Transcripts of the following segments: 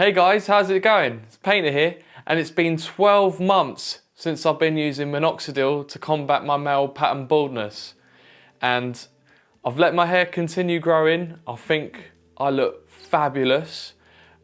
Hey guys, how's it going? It's Painter here, and it's been 12 months since I've been using minoxidil to combat my male pattern baldness. And I've let my hair continue growing. I think I look fabulous.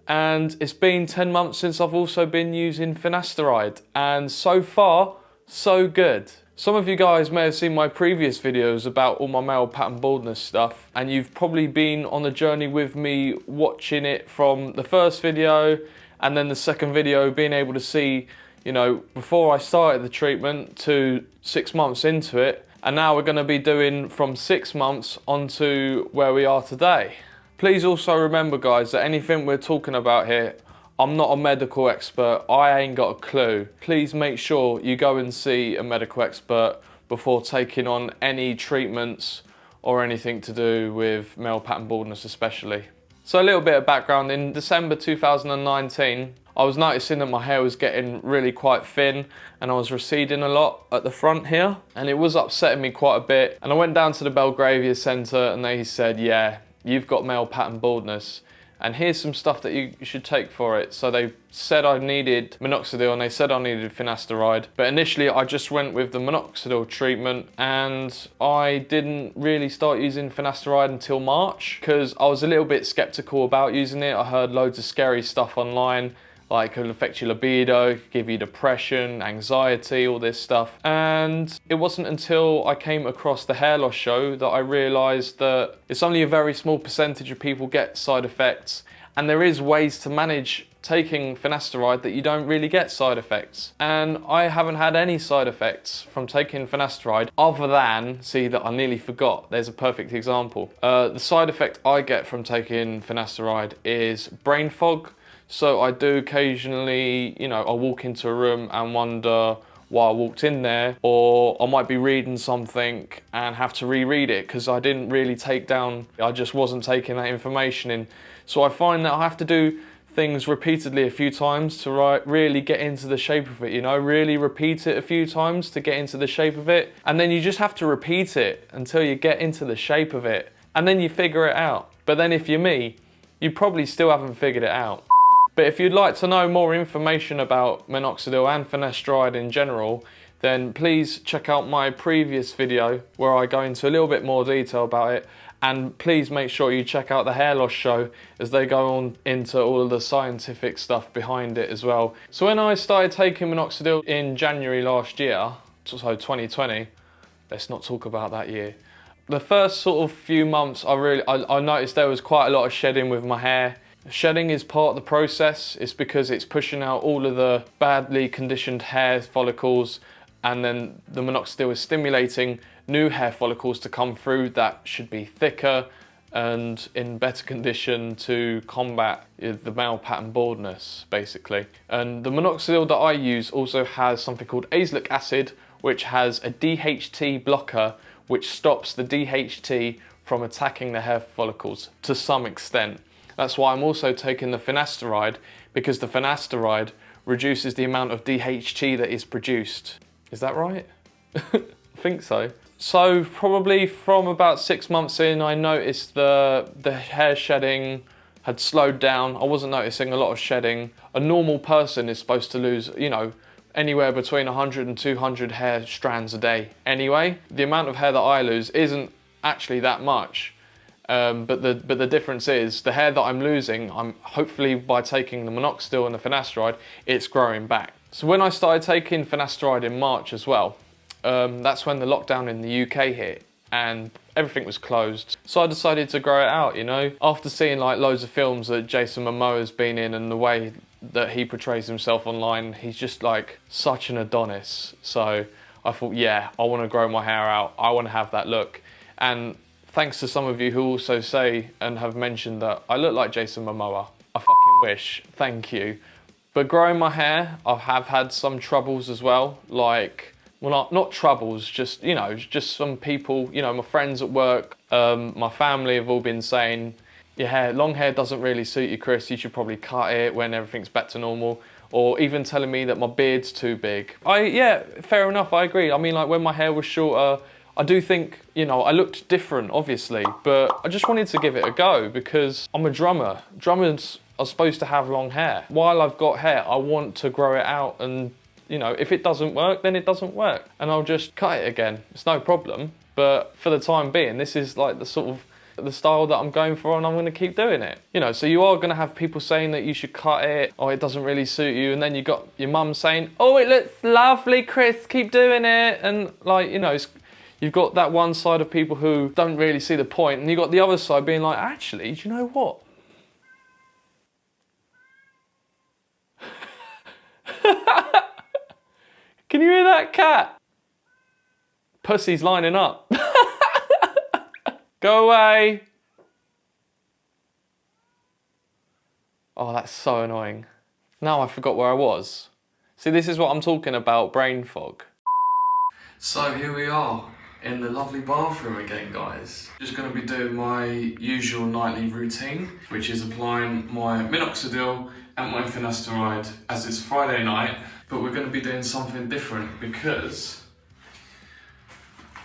And it's been 10 months since I've also been using finasteride, and so far, so good. Some of you guys may have seen my previous videos about all my male pattern baldness stuff, and you've probably been on the journey with me watching it from the first video and then the second video, being able to see, you know, before I started the treatment to 6 months into it. And now we're going to be doing from 6 months on to where we are today. Please also remember, guys, that anything we're talking about here, I'm not a medical expert, I ain't got a clue. Please make sure you go and see a medical expert before taking on any treatments or anything to do with male pattern baldness especially. So a little bit of background, in December 2019, I was noticing that my hair was getting really quite thin and I was receding a lot at the front here, and it was upsetting me quite a bit. And I went down to the Belgravia Centre and they said, yeah, you've got male pattern baldness, and here's some stuff that you should take for it. So they said I needed minoxidil and they said I needed finasteride. But initially I just went with the minoxidil treatment, and I didn't really start using finasteride until March because I was a little bit skeptical about using it. I heard loads of scary stuff online, like it'll affect your libido, give you depression, anxiety, all this stuff. And it wasn't until I came across the Hairloss show that I realised that it's only a very small percentage of people get side effects, and there is ways to manage taking finasteride that you don't really get side effects. And I haven't had any side effects from taking finasteride other than, see that I nearly forgot, there's a perfect example. The side effect I get from taking finasteride is brain fog. So I do occasionally, you know, I walk into a room and wonder why I walked in there, or I might be reading something and have to reread it because I didn't really take down, I just wasn't taking that information in. So I find that I have to do things repeatedly a few times to really get into the shape of it, you know, really repeat it a few times to get into the shape of it. And then you just have to repeat it until you get into the shape of it, and then you figure it out. But then if you're me, you probably still haven't figured it out. But if you'd like to know more information about minoxidil and finasteride in general, then please check out my previous video where I go into a little bit more detail about it. And please make sure you check out the Hairloss show, as they go on into all of the scientific stuff behind it as well. So when I started taking minoxidil in January last year, so 2020, let's not talk about that year. The first sort of few months I noticed there was quite a lot of shedding with my hair. Shedding is part of the process. It's because it's pushing out all of the badly conditioned hair follicles, and then the minoxidil is stimulating new hair follicles to come through that should be thicker and in better condition to combat the male pattern baldness, basically. And the minoxidil that I use also has something called Azelaic Acid, which has a DHT blocker, which stops the DHT from attacking the hair follicles to some extent. That's why I'm also taking the finasteride, because the finasteride reduces the amount of DHT that is produced. Is that right? I think so. So probably from about 6 months in, I noticed the hair shedding had slowed down. I wasn't noticing a lot of shedding. A normal person is supposed to lose, you know, anywhere between 100 and 200 hair strands a day anyway. The amount of hair that I lose isn't actually that much. But the difference is the hair that I'm losing, I'm hopefully by taking the minoxidil and the finasteride, it's growing back. So when I started taking finasteride in March as well, that's when the lockdown in the UK hit and everything was closed. So I decided to grow it out, you know. After seeing like loads of films that Jason Momoa's been in and the way that he portrays himself online, he's just like such an Adonis. So I thought, yeah, I want to grow my hair out. I want to have that look. And thanks to some of you who also say and have mentioned that I look like Jason Momoa. I fucking wish, thank you. But growing my hair, I have had some troubles as well. Like, well, not troubles, just, you know, just some people, you know, my friends at work, my family have all been saying, your hair, long hair doesn't really suit you, Chris. You should probably cut it when everything's back to normal. Or even telling me that my beard's too big. Yeah, fair enough, I agree. I mean, like when my hair was shorter, I do think, you know, I looked different, obviously, but I just wanted to give it a go because I'm a drummer. Drummers are supposed to have long hair. While I've got hair, I want to grow it out, and you know, if it doesn't work, then it doesn't work. And I'll just cut it again. It's no problem. But for the time being, this is like the sort of the style that I'm going for, and I'm gonna keep doing it. You know, so you are gonna have people saying that you should cut it, or it doesn't really suit you, and then you got your mum saying, oh, it looks lovely, Chris, keep doing it. And like, you know, you've got that one side of people who don't really see the point, and you've got the other side being like, actually, do you know what? Can you hear that cat? Pussy's lining up. Go away. Oh, that's so annoying. Now I forgot where I was. See, this is what I'm talking about, brain fog. So here we are in the lovely bathroom again, guys. Just gonna be doing my usual nightly routine, which is applying my Minoxidil and my Finasteride as it's Friday night. But we're gonna be doing something different because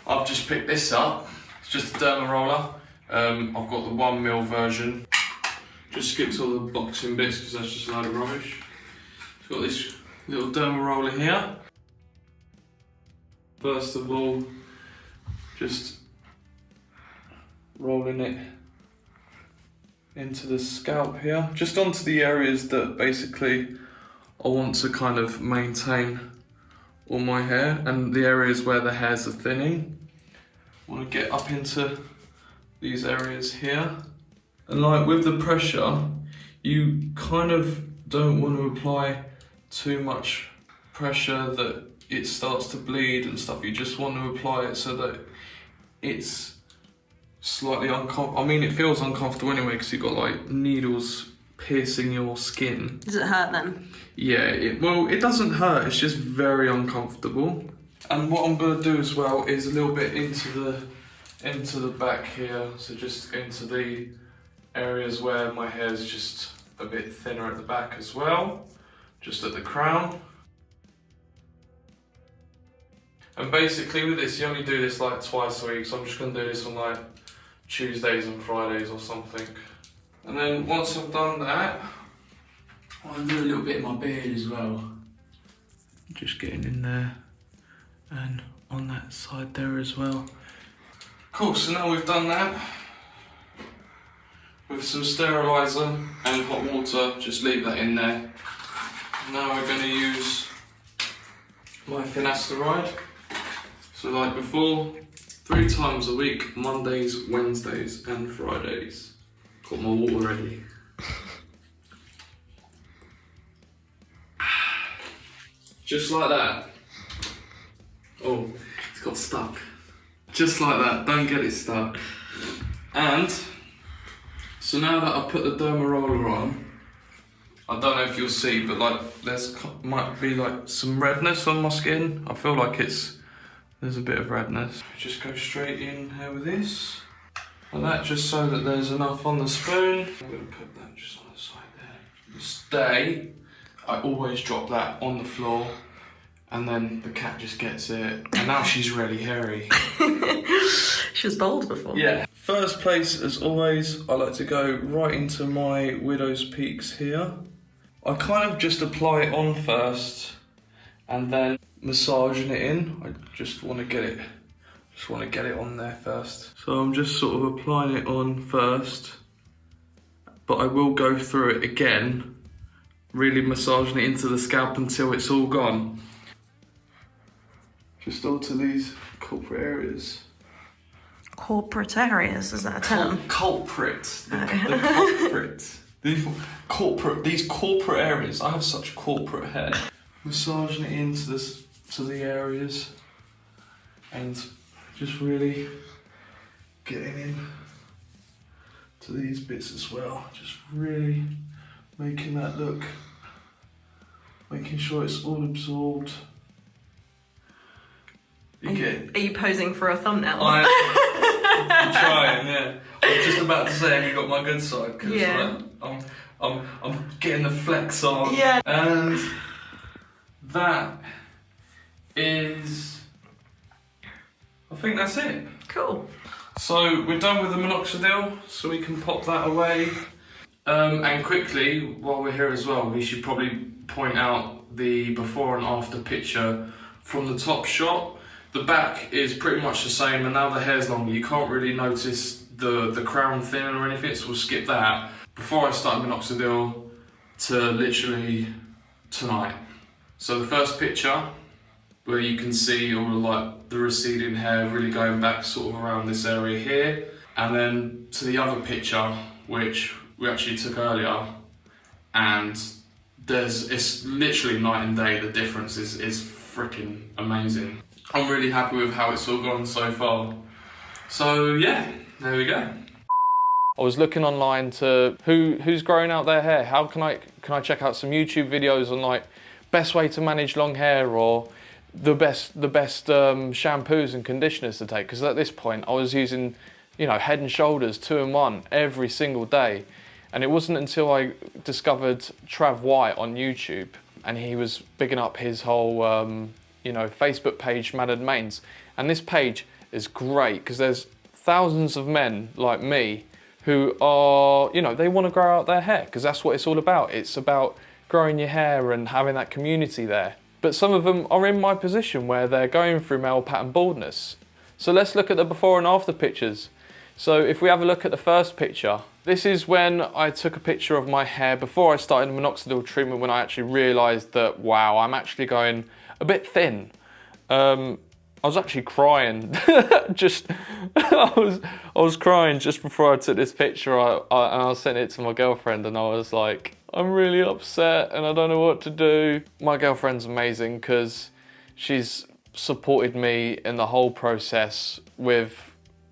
I've just picked this up. It's just a derma roller. I've got the 1ml version. Just skipped all the boxing bits because that's just a load of rubbish. It's got this little derma roller here. First of all, just rolling it into the scalp here, just onto the areas that basically I want to kind of maintain all my hair, and the areas where the hairs are thinning. I want to get up into these areas here. And like with the pressure, you kind of don't want to apply too much pressure that it starts to bleed and stuff. You just want to apply it so that it's slightly uncomfortable. I mean, it feels uncomfortable anyway because you've got like needles piercing your skin. Does it hurt then? Yeah, well, it doesn't hurt, it's just very uncomfortable. And what I'm gonna do as well is a little bit into the back here, so just into the areas where my hair's just a bit thinner at the back as well, just at the crown. And basically with this, you only do this like twice a week, so I'm just gonna do this on like Tuesdays and Fridays or something. And then once I've done that, I'll do a little bit in my beard as well. Just getting in there and on that side there as well. Cool, so now we've done that, with some steriliser and hot water, just leave that in there. Now we're going to use my Finasteride. So like before, 3 times a week, Mondays, Wednesdays and Fridays. Got my water ready. Just like that. Oh, it's got stuck. Just like that, don't get it stuck. And, so now that I've put the derma roller on, I don't know if you'll see, but like might be like some redness on my skin. I feel like there's a bit of redness. Just go straight in here with this. And that just so that there's enough on the spoon. I'm gonna put that just on the side there. Stay. I always drop that on the floor, and then the cat just gets it. And now she's really hairy. She was bold before. Yeah. First place, as always, I like to go right into my Widow's Peaks here. I kind of just apply it on first, and then massaging it in. I just want to get it on there first. So I'm just sort of applying it on first, but I will go through it again, really massaging it into the scalp until it's all gone. Just onto these culprit areas. Corporate areas, is that a term? Culprit. The culprit. These corporate areas. I have such corporate hair. Massaging it into to the areas, and just really getting in to these bits as well. Just really making that look, making sure it's all absorbed. Are you posing for a thumbnail? I'm trying, yeah. I was just about to say, have you got my good side? Because yeah. I'm getting the flex on. Yeah. And that is, I think that's it. Cool. So we're done with the Minoxidil, so we can pop that away. And quickly, while we're here as well, we should probably point out the before and after picture from the top shot. The back is pretty much the same, and now the hair's longer. You can't really notice the crown thinning or anything, so we'll skip that. Before I started Minoxidil to literally tonight. So the first picture, where you can see all like the receding hair really going back sort of around this area here, and then to the other picture, which we actually took earlier, and it's literally night and day. The difference is freaking amazing. I'm really happy with how it's all gone so far. So yeah, there we go. I was looking online to who's growing out their hair. How can I check out some YouTube videos on like best way to manage long hair, or the best shampoos and conditioners to take? Because at this point I was using, you know, Head and Shoulders 2-in-1 every single day, and it wasn't until I discovered Trav White on YouTube, and he was bigging up his whole you know, Facebook page, Mad and Mains, and this page is great because there's thousands of men like me who are, you know, they want to grow out their hair because that's what it's all about. It's about growing your hair and having that community there. But some of them are in my position where they're going through male pattern baldness. So let's look at the before and after pictures. So if we have a look at the first picture, this is when I took a picture of my hair before I started minoxidil treatment, when I actually realised that, wow, I'm actually going a bit thin. I was actually crying. I was crying just before I took this picture. I sent it to my girlfriend, and I was like, I'm really upset and I don't know what to do. My girlfriend's amazing because she's supported me in the whole process with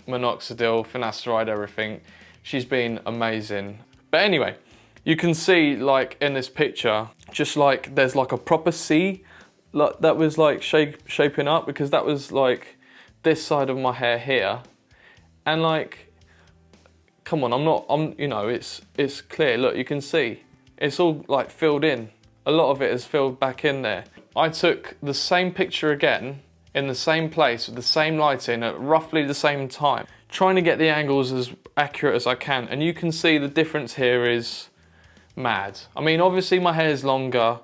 Minoxidil Finasteride, everything. She's been amazing. But anyway, you can see like in this picture, just like there's like a proper C like that was like shaping up, because that was like this side of my hair here, and like, come on, I'm you know, it's clear. Look, you can see it's all like filled in. A lot of it is filled back in there. I took the same picture again in the same place with the same lighting at roughly the same time, trying to get the angles as accurate as I can, and you can see the difference here is mad. I mean, obviously my hair is longer,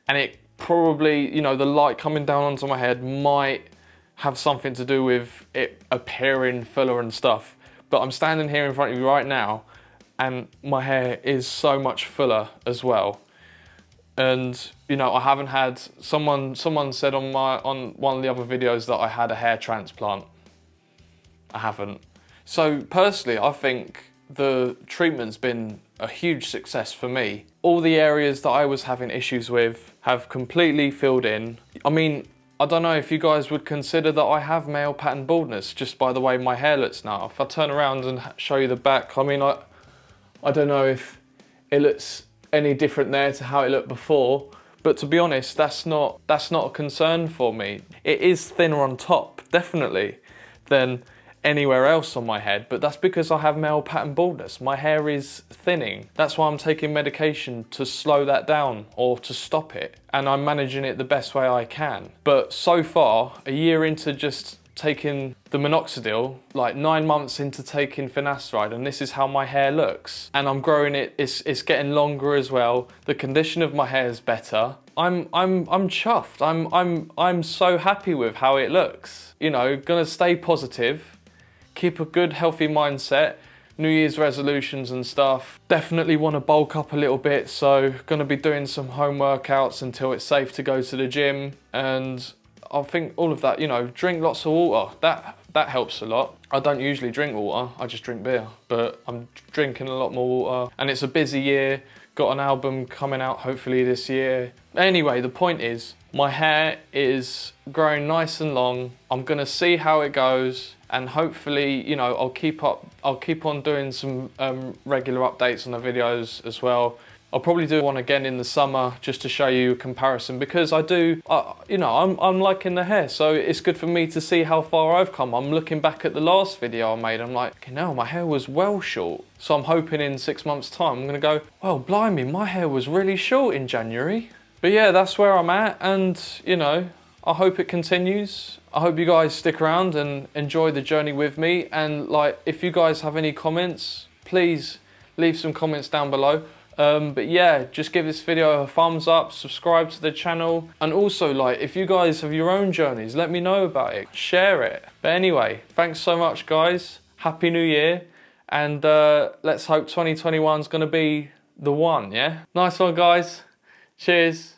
and it probably, you know, the light coming down onto my head might have something to do with it appearing fuller and stuff, but I'm standing here in front of you right now and my hair is so much fuller as well. And you know, I haven't had, someone said on one of the other videos that I had a hair transplant. I haven't. So personally, I think the treatment's been a huge success for me. All the areas that I was having issues with have completely filled in. I mean, I don't know if you guys would consider that I have male pattern baldness just by the way my hair looks now. If I turn around and show you the back, I mean, I don't know if it looks any different there to how it looked before, but to be honest, that's not a concern for me. It is thinner on top, definitely, than anywhere else on my head, but that's because I have male pattern baldness. My hair is thinning. That's why I'm taking medication to slow that down or to stop it, and I'm managing it the best way I can. But so far, a year into just taking the minoxidil, like 9 months into taking finasteride, and this is how my hair looks. And I'm growing it, it's getting longer as well. The condition of my hair is better. I'm chuffed. I'm so happy with how it looks. You know, gonna stay positive, keep a good healthy mindset, New Year's resolutions and stuff. Definitely want to bulk up a little bit, so gonna be doing some home workouts until it's safe to go to the gym, and I think all of that, you know, drink lots of water. That helps a lot. I don't usually drink water, I just drink beer, but I'm drinking a lot more water, and it's a busy year. Got an album coming out hopefully this year. Anyway, the point is, my hair is growing nice and long. I'm gonna see how it goes, and hopefully, you know, I'll keep on doing some regular updates on the videos as well. I'll probably do one again in the summer just to show you a comparison, because I do, you know, I'm liking the hair, so it's good for me to see how far I've come. I'm looking back at the last video I made, I'm like, okay, no, my hair was well short. So I'm hoping in 6 months' time, I'm gonna go, well, blimey, my hair was really short in January. But yeah, that's where I'm at, and you know, I hope it continues. I hope you guys stick around and enjoy the journey with me. And like, if you guys have any comments, please leave some comments down below. But yeah, just give this video a thumbs up, subscribe to the channel, and also like if you guys have your own journeys, let me know about it, share it. But anyway, thanks so much guys, Happy New Year, and let's hope 2021 is going to be the one, yeah? Nice one guys, cheers.